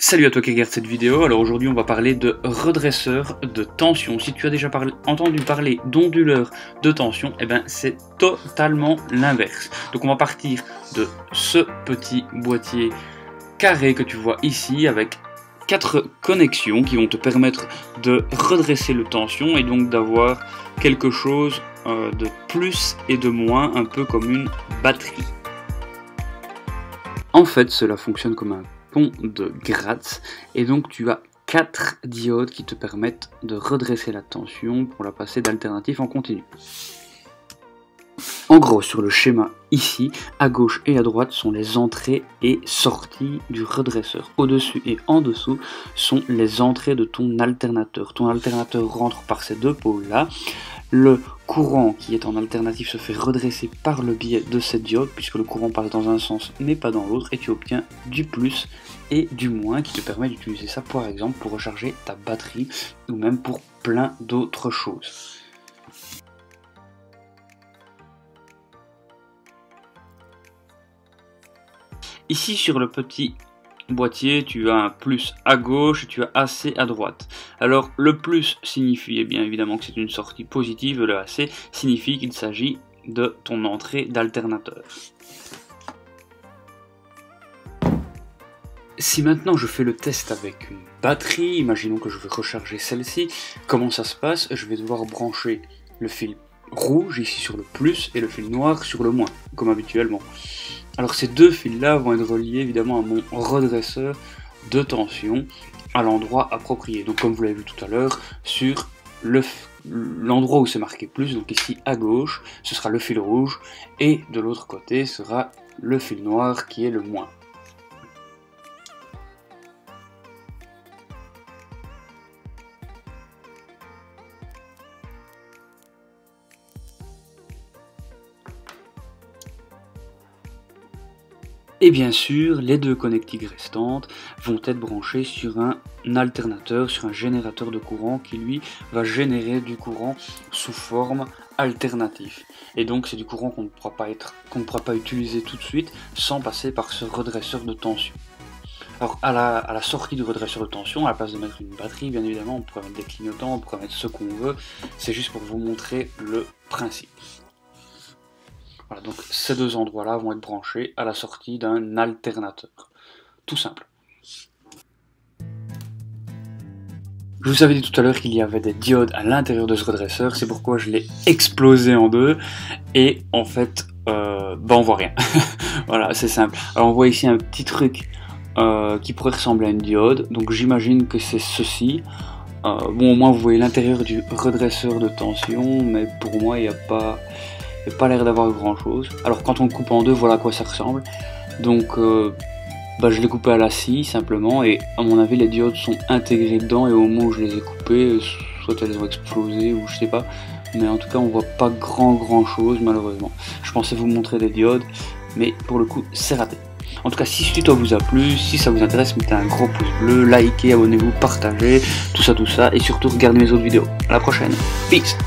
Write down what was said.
Salut à toi qui regarde cette vidéo. Alors aujourd'hui on va parler de redresseur de tension. Si tu as déjà entendu parler d'onduleur de tension, eh ben c'est totalement l'inverse. Donc on va partir de ce petit boîtier carré que tu vois ici avec 4 connexions qui vont te permettre de redresser le tension et donc d'avoir quelque chose de plus et de moins, un peu comme une batterie. En fait cela fonctionne comme un pont de Gratz et donc tu as 4 diodes qui te permettent de redresser la tension pour la passer d'alternatif en continu. En gros, sur le schéma ici, à gauche et à droite sont les entrées et sorties du redresseur. Au-dessus et en dessous sont les entrées de ton alternateur. Ton alternateur rentre par ces deux pôles-là. Le courant qui est en alternatif se fait redresser par le biais de cette diode, puisque le courant passe dans un sens mais pas dans l'autre, et tu obtiens du plus et du moins qui te permet d'utiliser ça par exemple pour recharger ta batterie ou même pour plein d'autres choses. Ici sur le petit boîtier, tu as un plus à gauche et tu as AC à droite. Alors le plus signifie bien évidemment que c'est une sortie positive, le AC signifie qu'il s'agit de ton entrée d'alternateur. Si maintenant je fais le test avec une batterie, imaginons que je vais recharger celle-ci, comment ça se passe? Je vais devoir brancher le fil rouge ici sur le plus et le fil noir sur le moins, comme habituellement. Alors ces deux fils-là vont être reliés évidemment à mon redresseur de tension à l'endroit approprié. Donc comme vous l'avez vu tout à l'heure, sur l'endroit où c'est marqué plus, donc ici à gauche, ce sera le fil rouge et de l'autre côté sera le fil noir qui est le moins. Et bien sûr, les deux connectiques restantes vont être branchées sur un alternateur, sur un générateur de courant qui lui va générer du courant sous forme alternative. Et donc c'est du courant qu'on ne pourra pas utiliser tout de suite sans passer par ce redresseur de tension. Alors à la sortie du redresseur de tension, à la place de mettre une batterie, bien évidemment, on pourrait mettre des clignotants, on pourrait mettre ce qu'on veut. C'est juste pour vous montrer le principe. Voilà, donc ces deux endroits-là vont être branchés à la sortie d'un alternateur. Tout simple. Je vous avais dit tout à l'heure qu'il y avait des diodes à l'intérieur de ce redresseur, c'est pourquoi je l'ai explosé en deux, et en fait, on voit rien. Voilà, c'est simple. Alors on voit ici un petit truc qui pourrait ressembler à une diode, donc j'imagine que c'est ceci. Bon, au moins vous voyez l'intérieur du redresseur de tension, mais pour moi il n'y a pas l'air d'avoir grand chose. Alors quand on le coupe en deux, voilà à quoi ça ressemble. Donc je l'ai coupé à la scie simplement, et à mon avis les diodes sont intégrées dedans, et au moment où je les ai coupées, soit elles ont explosé ou je sais pas, mais en tout cas on voit pas grand chose malheureusement. Je pensais vous montrer des diodes, mais pour le coup c'est raté. En tout cas, si ce tuto vous a plu, si ça vous intéresse, mettez un gros pouce bleu, likez, abonnez-vous, partagez, tout ça, et surtout regardez mes autres vidéos. À la prochaine, peace!